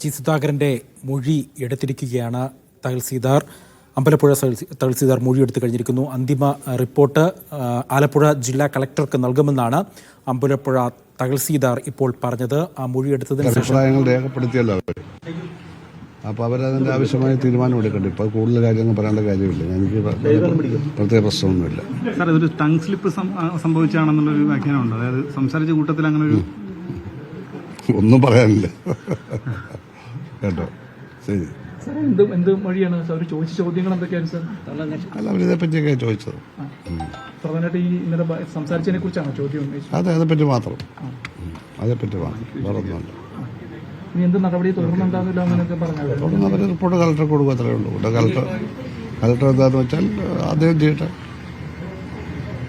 G സുധാകരന്റെ മൊഴി എടുത്തിരിക്കുകയാണ് തഹസിൽദാർ. അമ്പലപ്പുഴ തഹസിൽദാർ മൊഴിയെടുത്ത് കഴിഞ്ഞിരിക്കുന്നു. അന്തിമ റിപ്പോർട്ട് ആലപ്പുഴ ജില്ലാ കളക്ടർക്ക് നൽകുമെന്നാണ് അമ്പലപ്പുഴ തഹസിൽദാർ ഇപ്പോൾ പറഞ്ഞത്. ആ മൊഴിയെടുത്തതിന് അഭിപ്രായങ്ങൾ രേഖപ്പെടുത്തിയല്ലോ അവർ. അപ്പോൾ അവരതിൻ്റെ ആവശ്യമായ തീരുമാനം എടുക്കട്ടെ. ഇപ്പോൾ കൂടുതൽ കാര്യങ്ങൾ പറയേണ്ട കാര്യമില്ല. എനിക്ക് പ്രത്യേക പ്രശ്നമൊന്നുമില്ല. സാർ, ഇതൊരു ടങ് സ്ലിപ്പ് സംഭവിച്ചാണെന്നുള്ളൊരു വ്യാഖ്യാനമുണ്ട്. അതായത് സംസാരിച്ച കൂട്ടത്തിൽ അങ്ങനെ ഒരു ഒന്നും പറയാനില്ല കേട്ടോ. ശരി. എന്ത് വഴിയാണ് അവർ ചോദിച്ച ചോദ്യങ്ങൾ എന്തൊക്കെയാണ് സാർ? അല്ല, അവരിതേ പറ്റിയൊക്കെ ചോദിച്ചത്. പ്രധാനമായിട്ട് ഈ ഇന്നലെ സംസാരിച്ചതിനെ കുറിച്ചാണോ ചോദ്യം? അതെ, അതേപ്പറ്റി മാത്രം. അതേപ്പറ്റി മാത്രം, വേറെ ഒന്നുമല്ല. ഇനി എന്ത് നടപടി തുടർന്നുണ്ടാകുന്നില്ല അങ്ങനെയൊക്കെ പറഞ്ഞാൽ തുടർന്ന് അവർ റിപ്പോർട്ട് കളക്ടർക്ക് കൊടുക്കുക, അത്രേ ഉള്ളൂ. കളക്ടർ എന്താണെന്ന് വെച്ചാൽ അദ്ദേഹം ചെയ്യട്ടെ.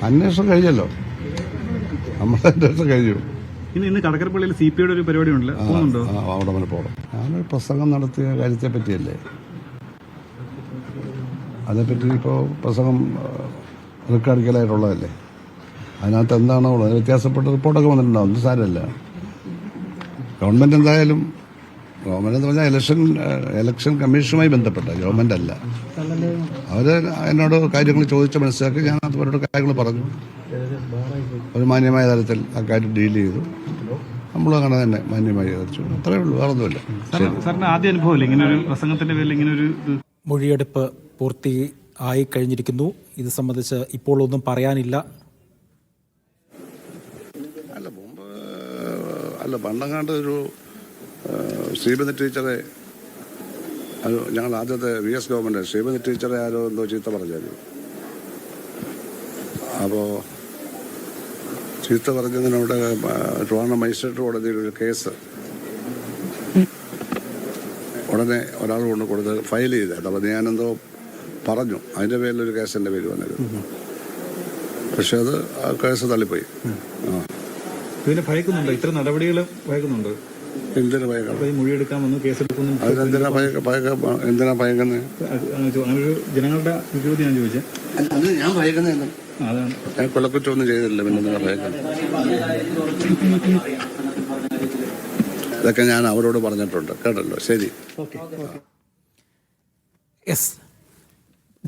അന്വേഷണം കഴിഞ്ഞല്ലോ, നമ്മുടെ അന്വേഷണം കഴിഞ്ഞു. ഇന്ന് കടക്കരപ്പള്ളിയിൽ CPI ഒരു പരിപാടി ഉണ്ടല്ലോ, അവിടെ വരെ പോകണം. ഞാനൊരു പ്രസംഗം നടത്തിയ കാര്യത്തെ പറ്റിയല്ലേ. അതേപ്പറ്റി ഇപ്പോൾ പ്രസംഗം റെക്കോർഡിക്കലായിട്ടുള്ളതല്ലേ. അതിനകത്ത് എന്താണോ ഉള്ളത് വ്യത്യാസപ്പെട്ട റിപ്പോർട്ടൊക്കെ വന്നിട്ടുണ്ടാവും. ഒന്നും സാരമല്ല. ഗവൺമെൻറ് എന്തായാലും ഗവൺമെൻറ് എന്ന് പറഞ്ഞാൽ ഇലക്ഷൻ കമ്മീഷനുമായി ബന്ധപ്പെട്ട ഗവൺമെൻറ് അല്ല. അവർ എന്നോട് കാര്യങ്ങൾ ചോദിച്ച് മനസ്സിലാക്കി ഞാൻ അവരോട് കാര്യങ്ങൾ പറഞ്ഞു. ഒരു മാന്യമായ തലത്തിൽ ആ കാര്യം ഡീൽ ചെയ്തു. നമ്മളും അങ്ങനെ തന്നെ മാന്യമായി കളിച്ചു. അത്രയേ ഉള്ളൂ, വേറെ ഒന്നുമില്ല. സാറിന്റെ ആദ്യ അനുഭവമില്ല ഇങ്ങനെ ഒരു പ്രസംഗത്തിന്റെ പേരിൽ ഇങ്ങനെ ഒരു മൊഴിയെടുപ്പ് പൂർത്തിയായി കഴിഞ്ഞിരിക്കുന്നു. ഇത് സംബന്ധിച്ച് ഇപ്പോൾ ഒന്നും പറയാനില്ല. പണ്ടങ്ങാണ്ട് ഒരു ശ്രീമതി ടീച്ചറെ, ഞങ്ങൾ ആദ്യത്തെ VS ഗവൺമെന്റ് ശ്രീമതി ടീച്ചറെ ആരോ എന്തോ ചീത്ത പറഞ്ഞായിരുന്നു. അപ്പോൾ ചീത്ത പറഞ്ഞതിനവിടെ ട്രിവാൻഡ്രം മജിസ്ട്രേറ്റ് കോടതിയിൽ ഒരു കേസ് ഉടനെ ഒരാൾ കൊണ്ട് കൊടുത്ത് ഫയൽ ചെയ്തായിരുന്നു. അപ്പോൾ ഞാനെന്തോ പറഞ്ഞു, അതിൻ്റെ പേരിലൊരു കേസ് എൻ്റെ പേര് വന്നിരുന്നു. പക്ഷെ അത് ആ കേസ് തള്ളിപ്പോയി. ഇതിനെ ഭയക്കുന്നുണ്ടോ? ഇത്ര നടപടികൾ ഭയക്കുന്നുണ്ടോ? എന്തിനാ ഭയക്കണം? മൊഴിയെടുക്കാൻ വന്നു, കേസെടുക്കുന്നു. അതിനെന്തിനാ എന്തിനാ ഭയക്കുന്നത്? അങ്ങനൊരു ജനങ്ങളുടെ ചോദ്യം ഞാൻ ചോദിച്ചത്. അത് ഞാൻ ഭയക്കുന്നത് അതാണ്. ഞാൻ കൊലക്കുറ്റമൊന്നും ചെയ്തില്ല, പിന്നെ ഭയക്കുന്നത്. ഇതൊക്കെ ഞാൻ അവരോട് പറഞ്ഞിട്ടുണ്ട്, കേട്ടല്ലോ. ശരി. എസ്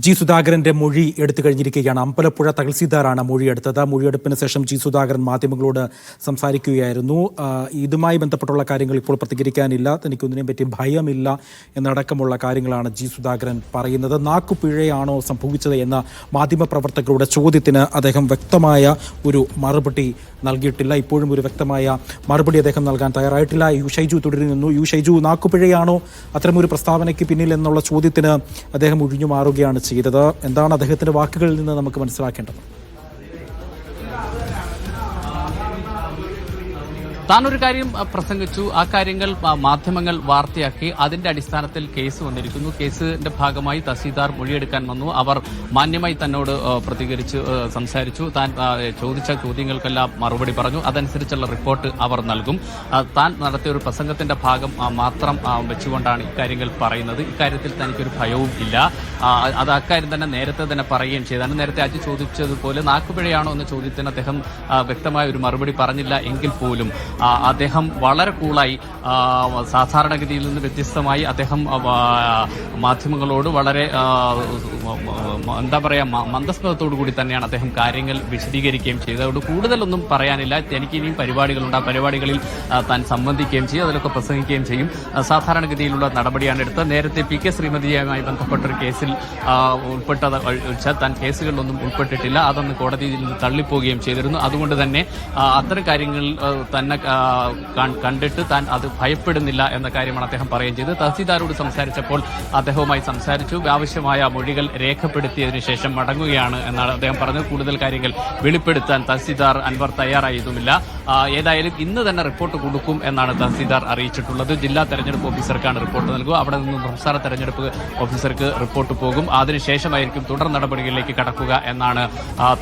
ജി സുധാകരന്റെ മൊഴി എടുത്തു കഴിഞ്ഞിരിക്കുകയാണ്. അമ്പലപ്പുഴ തഹസിൽദാറാണ് മൊഴിയെടുത്തത്. മൊഴിയെടുപ്പിന് ശേഷം ജി സുധാകരൻ മാധ്യമങ്ങളോട് സംസാരിക്കുകയായിരുന്നു. ഇതുമായി ബന്ധപ്പെട്ടുള്ള കാര്യങ്ങൾ ഇപ്പോൾ പ്രതികരിക്കാനില്ല, തനിക്കൊന്നിനെ പറ്റി ഭയമില്ല എന്നടക്കമുള്ള കാര്യങ്ങളാണ് ജി സുധാകരൻ പറയുന്നത്. നാക്കുപിഴയാണോ സംഭവിച്ചത് എന്ന മാധ്യമപ്രവർത്തകരുടെ ചോദ്യത്തിന് അദ്ദേഹം വ്യക്തമായ ഒരു മറുപടി നൽകിയിട്ടില്ല. ഇപ്പോഴും ഒരു വ്യക്തമായ മറുപടി അദ്ദേഹം നൽകാൻ തയ്യാറായിട്ടില്ല. ഷൈജു തുടരുന്നു. ഷൈജു, നാക്കുപിഴയാണോ അത്തരമൊരു പ്രസ്താവനയ്ക്ക് പിന്നിൽ എന്നുള്ള ചോദ്യത്തിന് അദ്ദേഹം ഒഴിഞ്ഞു മാറുകയാണ് ചെയ്തത്. എന്താണ് അദ്ദേഹത്തിന്റെ വാക്കുകളിൽ നിന്ന് നമുക്ക് മനസ്സിലാക്കേണ്ടത്? താനൊരു കാര്യം പ്രസംഗിച്ചു, ആ കാര്യങ്ങൾ മാധ്യമങ്ങൾ വാർത്തയാക്കി. അതിന്റെ അടിസ്ഥാനത്തിൽ കേസ് വന്നിരിക്കുന്നു. കേസിന്റെ ഭാഗമായി തഹസിൽദാർ മൊഴിയെടുക്കാൻ വന്നു. അവർ മാന്യമായി തന്നോട് പ്രതികരിച്ച് സംസാരിച്ചു. താൻ ചോദിച്ച ചോദ്യങ്ങൾക്കെല്ലാം മറുപടി പറഞ്ഞു. അതനുസരിച്ചുള്ള റിപ്പോർട്ട് അവർ നൽകും. താൻ നടത്തിയ ഒരു പ്രസംഗത്തിന്റെ ഭാഗം മാത്രം വെച്ചുകൊണ്ടാണ് ഇക്കാര്യങ്ങൾ പറയുന്നത്. ഇക്കാര്യത്തിൽ തനിക്കൊരു ഭയവും ഇല്ല. അത് അക്കാര്യം തന്നെ നേരത്തെ തന്നെ പറയുകയും ചെയ്താണ്. നേരത്തെ അജി ചോദിച്ചതുപോലെ നാക്കുപിഴയാണോ എന്ന ചോദ്യത്തിന് അദ്ദേഹം വ്യക്തമായ ഒരു മറുപടി പറഞ്ഞില്ല എങ്കിൽ പോലും അദ്ദേഹം വളരെ കൂളായി, സാധാരണഗതിയിൽ നിന്ന് വ്യത്യസ്തമായി അദ്ദേഹം മാധ്യമങ്ങളോട് വളരെ മന്ദസ്മിതത്തോടു കൂടി തന്നെയാണ് അദ്ദേഹം കാര്യങ്ങൾ വിശദീകരിക്കുകയും ചെയ്തത്. അതുകൊണ്ട് കൂടുതലൊന്നും പറയാനില്ല. എനിക്ക് ഇനിയും പരിപാടികളുണ്ട്. ആ പരിപാടികളിൽ താൻ സംബന്ധിക്കുകയും ചെയ്യും, അതിലൊക്കെ പ്രസംഗിക്കുകയും ചെയ്യും. സാധാരണഗതിയിലുള്ള നടപടിയാണ് എടുത്തത്. നേരത്തെ PK ശ്രീമതിയുമായി ബന്ധപ്പെട്ടൊരു കേസിൽ ഉൾപ്പെട്ടത് ഒഴിച്ചാൽ താൻ കേസുകളിലൊന്നും ഉൾപ്പെട്ടിട്ടില്ല. അതൊന്ന് കോടതിയിൽ നിന്ന് തള്ളിപ്പോവുകയും ചെയ്തിരുന്നു. അതുകൊണ്ട് തന്നെ അത്തരം കാര്യങ്ങൾ തന്നെ കണ്ടിട്ട് താൻ അത് ഭയപ്പെടുന്നില്ല എന്ന കാര്യമാണ് അദ്ദേഹം പറയുകയും ചെയ്തത്. തഹസിൽദാരോട് സംസാരിച്ചപ്പോൾ അദ്ദേഹവുമായി സംസാരിച്ചു. ആവശ്യമായ മൊഴികൾ രേഖപ്പെടുത്തിയതിനു ശേഷം മടങ്ങുകയാണ് എന്നാണ് അദ്ദേഹം പറഞ്ഞത്. കൂടുതൽ കാര്യങ്ങൾ വെളിപ്പെടുത്താൻ തഹസിൽദാർ അൻവർ തയ്യാറായതുമില്ല. ഏതായാലും ഇന്ന് തന്നെ റിപ്പോർട്ട് കൊടുക്കും എന്നാണ് തഹസിൽദാർ അറിയിച്ചിട്ടുള്ളത്. ജില്ലാ തെരഞ്ഞെടുപ്പ് ഓഫീസർക്കാണ് റിപ്പോർട്ട് നൽകുക. അവിടെ നിന്നും സംസ്ഥാന തെരഞ്ഞെടുപ്പ് ഓഫീസർക്ക് റിപ്പോർട്ട് പോകും. അതിനുശേഷമായിരിക്കും തുടർ നടപടികളിലേക്ക് കടക്കുക എന്നാണ്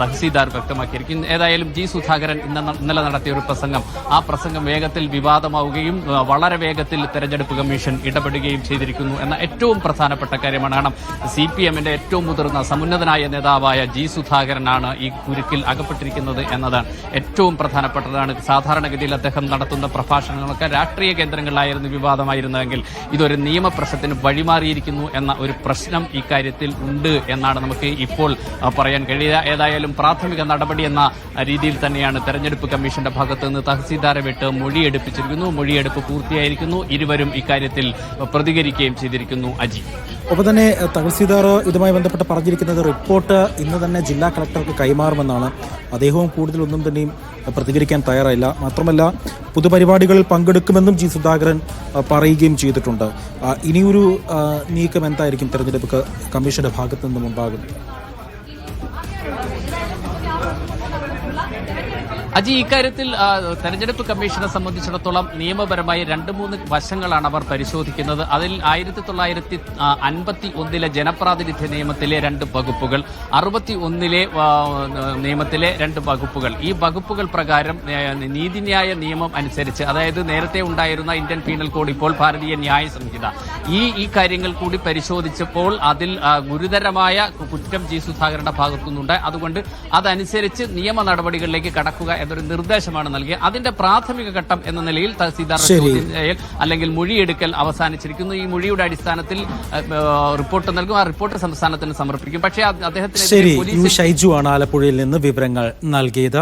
തഹസിൽദാർ വ്യക്തമാക്കിയിരിക്കുന്നത്. ഏതായാലും ജി സുധാകരൻ ഇന്നലെ നടത്തിയ ഒരു പ്രസംഗം, ആ പ്രസംഗം വേഗത്തിൽ വിവാദമാവുകയും വളരെ വേഗത്തിൽ തെരഞ്ഞെടുപ്പ് കമ്മീഷൻ ഇടപെടുകയും ചെയ്തിരിക്കുന്നു എന്ന ഏറ്റവും പ്രധാനപ്പെട്ട കാര്യമാണ്. കാരണം CPM-ന്റെ ഏറ്റവും മുതിർന്ന സമുന്നതനായ നേതാവായ ജി സുധാകരനാണ് ഈ കുരുക്കിൽ അകപ്പെട്ടിരിക്കുന്നത് എന്നതാണ് ഏറ്റവും പ്രധാനപ്പെട്ടതാണ്. സാധാരണഗതിയിൽ അദ്ദേഹം നടത്തുന്ന പ്രഭാഷണങ്ങളൊക്കെ രാഷ്ട്രീയ കേന്ദ്രങ്ങളിലായിരുന്നു വിവാദമായിരുന്നതെങ്കിൽ ഇതൊരു നിയമപ്രശ്നത്തിന് വഴിമാറിയിരിക്കുന്നു എന്ന ഒരു പ്രശ്നം ഇക്കാര്യത്തിൽ ഉണ്ട് എന്നാണ് നമുക്ക് ഇപ്പോൾ പറയാൻ കഴിയുക. ഏതായാലും പ്രാഥമിക നടപടി എന്ന രീതിയിൽ തന്നെയാണ് തെരഞ്ഞെടുപ്പ് കമ്മീഷന്റെ ഭാഗത്ത് നിന്ന് തഹസീൽദാരെ വിട്ട് മൊഴിയെടുപ്പിച്ചിരിക്കുന്നു. മൊഴിയെടുപ്പ് പൂർത്തിയായിരിക്കുന്നു. ഇരുവരും ഇക്കാര്യത്തിൽ പ്രതികരിക്കുകയും ചെയ്തിരിക്കുന്നു. അജി, ഒപ്പം തന്നെ തഹസീൽദാർ ഇതുമായി ബന്ധപ്പെട്ട് പറഞ്ഞിരിക്കുന്നത് റിപ്പോർട്ട് ഇന്ന് തന്നെ ജില്ലാ കളക്ടർക്ക് കൈമാറുമെന്നാണ്. അദ്ദേഹവും കൂടുതലൊന്നും തന്നെയും പ്രതികരിക്കാൻ തയ്യാറായില്ല. മാത്രമല്ല പൊതുപരിപാടികളിൽ പങ്കെടുക്കുമെന്നും ജി സുധാകരൻ പറയുകയും ചെയ്തിട്ടുണ്ട്. ഇനിയൊരു നീക്കം എന്തായിരിക്കും തെരഞ്ഞെടുപ്പ് കമ്മീഷന്റെ ഭാഗത്തു നിന്നും ഉണ്ടാകുന്നത്? അജി, ഇക്കാര്യത്തിൽ തെരഞ്ഞെടുപ്പ് കമ്മീഷനെ സംബന്ധിച്ചിടത്തോളം നിയമപരമായി 2-3 വശങ്ങളാണ് അവർ പരിശോധിക്കുന്നത്. അതിൽ 1951 ജനപ്രാതിനിധ്യ നിയമത്തിലെ 2 വകുപ്പുകൾ, 61 നിയമത്തിലെ 2 വകുപ്പുകൾ, ഈ വകുപ്പുകൾ പ്രകാരം നീതിന്യായ നിയമം അനുസരിച്ച്, അതായത് നേരത്തെ ഉണ്ടായിരുന്ന ഇന്ത്യൻ പീനൽ കോഡ്, ഇപ്പോൾ ഭാരതീയ ന്യായ സംഹിത, ഈ കാര്യങ്ങൾ കൂടി പരിശോധിച്ചപ്പോൾ അതിൽ ഗുരുതരമായ കുറ്റം ജി സുധാകരന്റെ ഭാഗത്തുനിന്നുണ്ട്. അതുകൊണ്ട് അതനുസരിച്ച് നിയമ നടപടികളിലേക്ക് കടക്കുക എന്നൊരു നിർദ്ദേശമാണ് നൽകിയത്. അതിന്റെ പ്രാഥമിക ഘട്ടം എന്ന നിലയിൽ തഹസീൽദാർ അല്ലെങ്കിൽ മൊഴിയെടുക്കൽ അവസാനിച്ചിരിക്കുന്നു. ഈ മൊഴിയുടെ അടിസ്ഥാനത്തിൽ റിപ്പോർട്ട് നൽകും. ആ റിപ്പോർട്ട് സംസ്ഥാനത്തിന് സമർപ്പിക്കും. പക്ഷേ അദ്ദേഹത്തിന് ഷൈജു ആണ് ആലപ്പുഴയിൽ നിന്ന് വിവരങ്ങൾ നൽകിയത്.